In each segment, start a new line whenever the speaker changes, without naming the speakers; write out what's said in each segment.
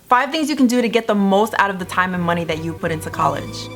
5 things you can do to get the most out of the time and money that you put into college.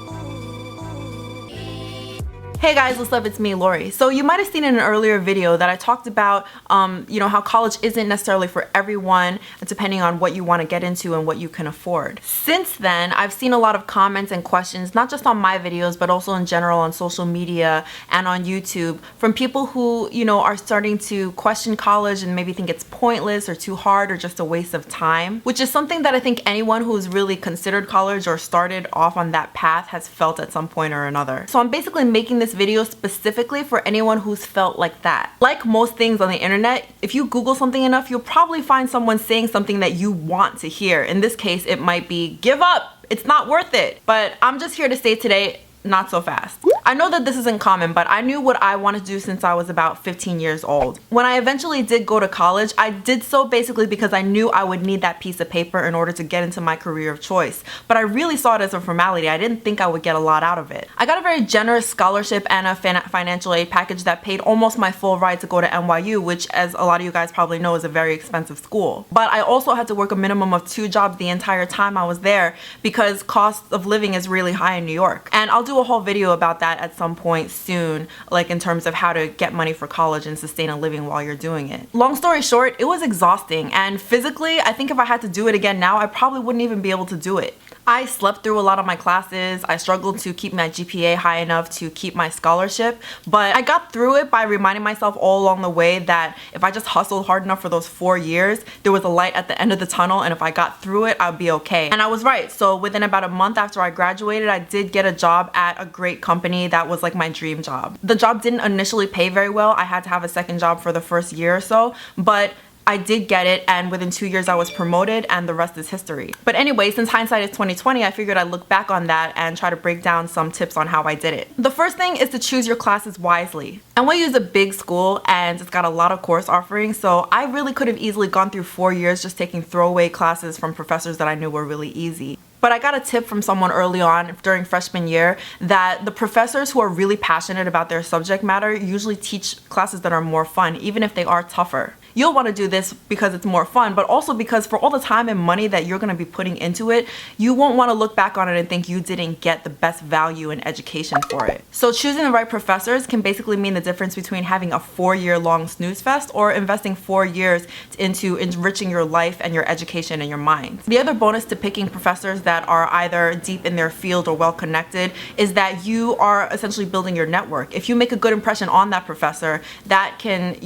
Hey guys, what's up? It's me, Lori. So you might have seen in an earlier video that I talked about, how college isn't necessarily for everyone, depending on what you want to get into and what you can afford. Since then, I've seen a lot of comments and questions, not just on my videos, but also in general on social media and on YouTube, from people who, are starting to question college and maybe think it's pointless or too hard or just a waste of time, which is something that I think anyone who's really considered college or started off on that path has felt at some point or another. So I'm basically making this video specifically for anyone who's felt like that. Like most things on the internet, if you Google something enough, you'll probably find someone saying something that you want to hear. In this case, it might be, give up, it's not worth it. But I'm just here to say today, not so fast. I know that this isn't common, but I knew what I wanted to do since I was about 15 years old. When I eventually did go to college, I did so basically because I knew I would need that piece of paper in order to get into my career of choice. But I really saw it as a formality. I didn't think I would get a lot out of it. I got a very generous scholarship and a financial aid package that paid almost my full ride to go to NYU, which, as a lot of you guys probably know, is a very expensive school. But I also had to work a minimum of 2 jobs the entire time I was there because cost of living is really high in New York. And I'll do a whole video about that at some point soon, like in terms of how to get money for college and sustain a living while you're doing it. Long story short, it was exhausting, and physically, I think if I had to do it again now, I probably wouldn't even be able to do it. I slept through a lot of my classes. I struggled to keep my GPA high enough to keep my scholarship, but I got through it by reminding myself all along the way that if I just hustled hard enough for those 4 years, there was a light at the end of the tunnel, and if I got through it, I'd be okay. And I was right. So within about a month after I graduated, I did get a job at a great company that was like my dream job. The job didn't initially pay very well. I had to have a second job for the first year or so, but I did get it, and within 2 years I was promoted, and the rest is history. But anyway, since hindsight is 2020, I figured I'd look back on that and try to break down some tips on how I did it. The first thing is to choose your classes wisely. NYU is a big school and it's got a lot of course offerings, so I really could have easily gone through 4 years just taking throwaway classes from professors that I knew were really easy. But I got a tip from someone early on during freshman year that the professors who are really passionate about their subject matter usually teach classes that are more fun, even if they are tougher. You'll want to do this because it's more fun, but also because for all the time and money that you're going to be putting into it, you won't want to look back on it and think you didn't get the best value and education for it. So choosing the right professors can basically mean the difference between having a 4-year long snooze fest or investing 4 years into enriching your life and your education and your mind. The other bonus to picking professors that are either deep in their field or well connected is that you are essentially building your network. If you make a good impression on that professor, that can,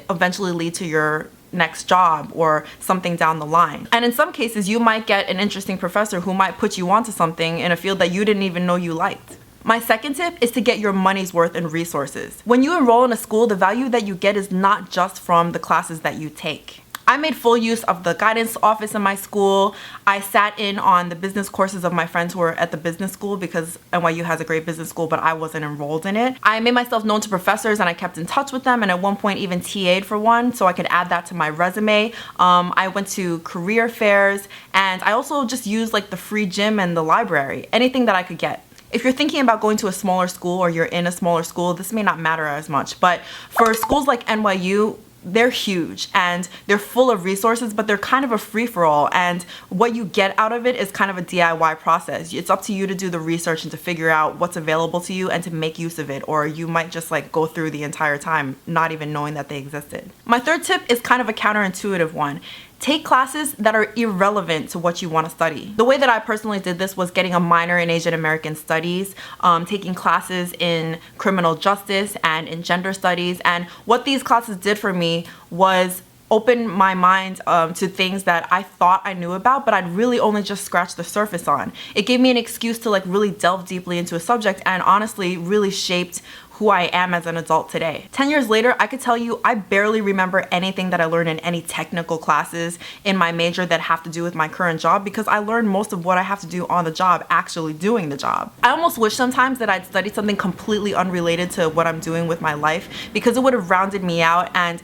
eventually lead to your next job or something down the line. And in some cases, you might get an interesting professor who might put you onto something in a field that you didn't even know you liked. My second tip is to get your money's worth in resources. When you enroll in a school, the value that you get is not just from the classes that you take. I made full use of the guidance office in my school. I sat in on the business courses of my friends who were at the business school because NYU has a great business school, but I wasn't enrolled in it. I made myself known to professors and I kept in touch with them, and at one point even TA'd for one so I could add that to my resume. I went to career fairs, and I also just used like the free gym and the library, anything that I could get. If you're thinking about going to a smaller school or you're in a smaller school, this may not matter as much, but for schools like NYU, they're huge and they're full of resources, but they're kind of a free-for-all, and what you get out of it is kind of a DIY process. It's up to you to do the research and to figure out what's available to you and to make use of it, or you might just like go through the entire time not even knowing that they existed. My third tip is kind of a counterintuitive one. Take classes that are irrelevant to what you want to study. The way that I personally did this was getting a minor in Asian American Studies, taking classes in criminal justice and in gender studies, and what these classes did for me was open my mind to things that I thought I knew about, but I'd really only just scratched the surface on. It gave me an excuse to like really delve deeply into a subject, and honestly really shaped who I am as an adult today. 10 years later, I could tell you I barely remember anything that I learned in any technical classes in my major that have to do with my current job, because I learned most of what I have to do on the job actually doing the job. I almost wish sometimes that I'd studied something completely unrelated to what I'm doing with my life, because it would have rounded me out and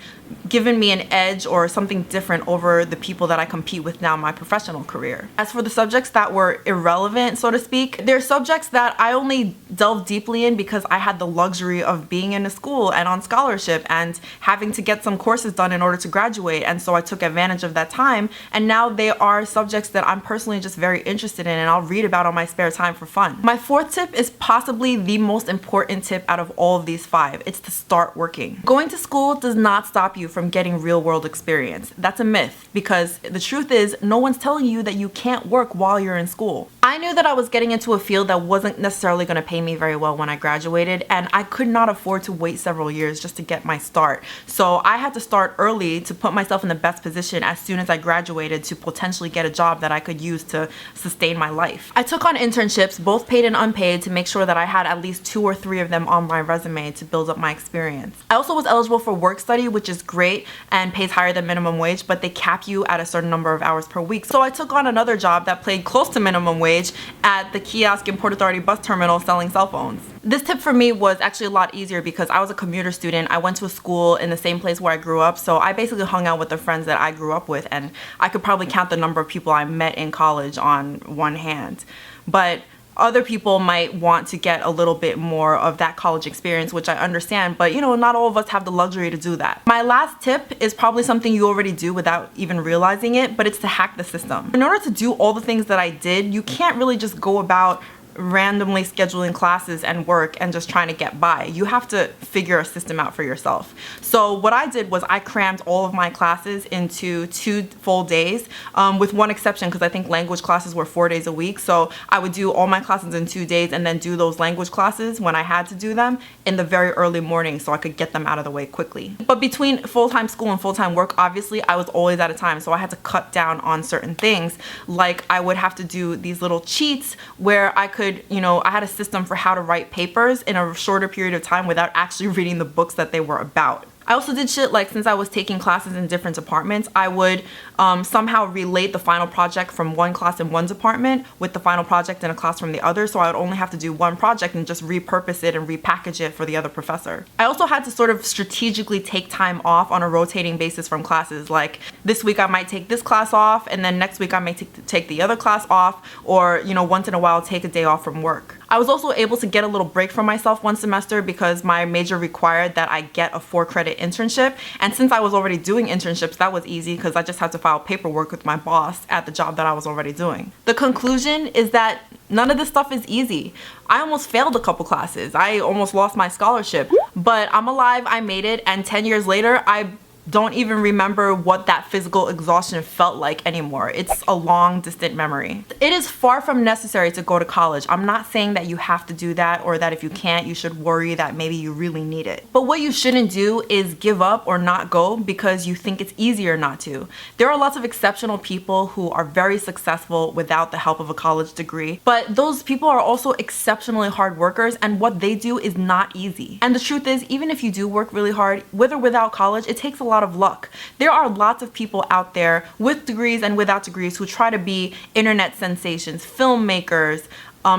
given me an edge or something different over the people that I compete with now in my professional career. As for the subjects that were irrelevant, so to speak, they're subjects that I only delved deeply in because I had the luxury of being in a school and on scholarship and having to get some courses done in order to graduate, and so I took advantage of that time, and now they are subjects that I'm personally just very interested in and I'll read about on my spare time for fun. My fourth tip is possibly the most important tip out of all of these 5. It's to start working. Going to school does not stop you from getting real world experience. That's a myth, because the truth is no one's telling you that you can't work while you're in school. I knew that I was getting into a field that wasn't necessarily going to pay me very well when I graduated, and I could not afford to wait several years just to get my start. So I had to start early to put myself in the best position as soon as I graduated to potentially get a job that I could use to sustain my life. I took on internships, both paid and unpaid, to make sure that I had at least 2 or 3 of them on my resume to build up my experience. I also was eligible for work study, which is great and pays higher than minimum wage, but they cap you at a certain number of hours per week. So I took on another job that paid close to minimum wage at the kiosk in Port Authority bus terminal selling cell phones. This tip for me was actually a lot easier because I was a commuter student. I went to a school in the same place where I grew up, so I basically hung out with the friends that I grew up with, and I could probably count the number of people I met in college on one hand. But other people might want to get a little bit more of that college experience, which I understand, but you know, not all of us have the luxury to do that. My last tip is probably something you already do without even realizing it, but it's to hack the system. In order to do all the things that I did, you can't really just go about randomly scheduling classes and work and just trying to get by. You have to figure a system out for yourself. So what I did was I crammed all of my classes into 2 full days, with one exception, because I think language classes were 4 days a week. So I would do all my classes in 2 days and then do those language classes when I had to do them in the very early morning so I could get them out of the way quickly. But between full-time school and full-time work, obviously I was always out of time, so I had to cut down on certain things. Like I would have to do these little cheats where I could, you know, I had a system for how to write papers in a shorter period of time without actually reading the books that they were about. I also did shit like, since I was taking classes in different departments, I would somehow relate the final project from one class in one department with the final project in a class from the other, so I would only have to do one project and just repurpose it and repackage it for the other professor. I also had to sort of strategically take time off on a rotating basis from classes. Like this week I might take this class off, and then next week I might take the other class off, or you know, once in a while take a day off from work. I was also able to get a little break for myself one semester because my major required that I get a 4-credit internship, and since I was already doing internships, that was easy because I just had to file paperwork with my boss at the job that I was already doing. The conclusion is that none of this stuff is easy. I almost failed a couple classes. I almost lost my scholarship, but I'm alive, I made it, and 10 years later, I don't even remember what that physical exhaustion felt like anymore. It's a long, distant memory. It is far from necessary to go to college. I'm not saying that you have to do that, or that if you can't, you should worry that maybe you really need it. But what you shouldn't do is give up or not go because you think it's easier not to. There are lots of exceptional people who are very successful without the help of a college degree, but those people are also exceptionally hard workers, and what they do is not easy. And the truth is, even if you do work really hard, with or without college, it takes a lot of luck. There are lots of people out there with degrees and without degrees who try to be internet sensations, filmmakers,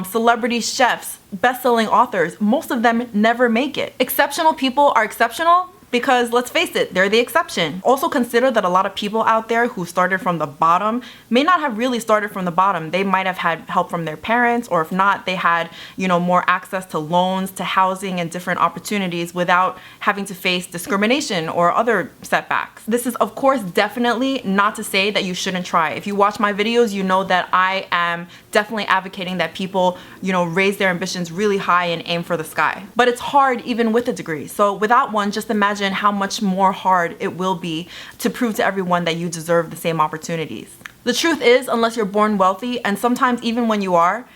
celebrity chefs, best-selling authors. Most of them never make it. Exceptional people are exceptional because, let's face it, they're the exception. Also consider that a lot of people out there who started from the bottom may not have really started from the bottom. They might have had help from their parents, or if not, they had, you know, more access to loans, to housing, and different opportunities without having to face discrimination or other setbacks. This is, of course, definitely not to say that you shouldn't try. If you watch my videos, you know that I am definitely advocating that people, you know, raise their ambitions really high and aim for the sky. But it's hard even with a degree. So without one, just imagine how much more hard it will be to prove to everyone that you deserve the same opportunities. The truth is, unless you're born wealthy, and sometimes even when you are,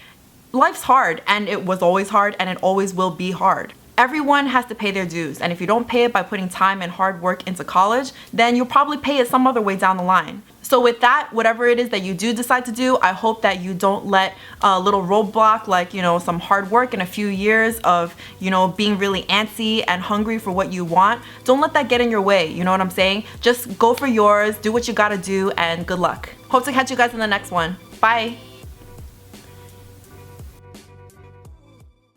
life's hard, and it was always hard, and it always will be hard. Everyone has to pay their dues, and if you don't pay it by putting time and hard work into college, then you'll probably pay it some other way down the line. So with that, whatever it is that you do decide to do, I hope that you don't let a little roadblock like, you know, some hard work and a few years of, you know, being really antsy and hungry for what you want. Don't let that get in your way, you know what I'm saying? Just go for yours, do what you gotta do, and good luck. Hope to catch you guys in the next one. Bye!